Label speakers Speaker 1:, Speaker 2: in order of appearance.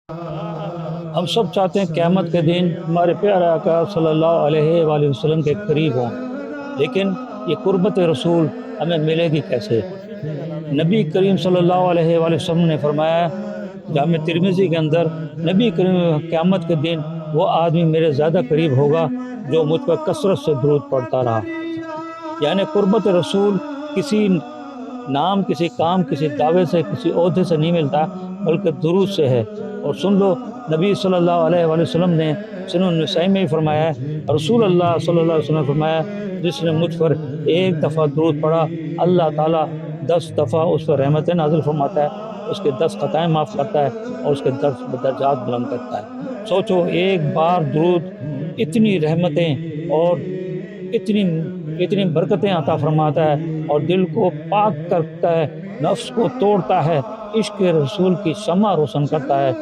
Speaker 1: ہم سب چاہتے ہیں قیامت کے دن ہمارے پیارے آقا صلی اللہ علیہ وآلہ وسلم کے قریب ہوں، لیکن یہ قربت رسول ہمیں ملے گی کیسے؟ نبی کریم صلی اللہ علیہ وآلہ وسلم نے فرمایا جامع ترمذی کے اندر، نبی کریم قیامت کے دن وہ آدمی میرے زیادہ قریب ہوگا جو مجھ پر کثرت سے درود پڑھتا رہا۔ یعنی قربت رسول کسی نام، کسی کام، کسی دعوے سے، کسی عہدے سے نہیں ملتا، بلکہ درود سے ہے۔ اور سن لو، نبی صلی اللہ علیہ وآلہ وسلم نے سنن النسائی میں فرمایا ہے، رسول اللہ صلی اللہ علیہ وسلم نے فرمایا، جس نے مجھ پر ایک دفعہ درود پڑھا، اللہ تعالیٰ 10 دفعہ اس پر رحمتیں نازل فرماتا ہے، اس کے 10 خطائیں معاف کرتا ہے اور اس کے درجات بلند کرتا ہے۔ سوچو، ایک بار درود اتنی رحمتیں اور اتنی برکتیں عطا فرماتا ہے اور دل کو پاک کرتا ہے، نفس کو توڑتا ہے، عشق رسول کی شمع روشن کرتا ہے۔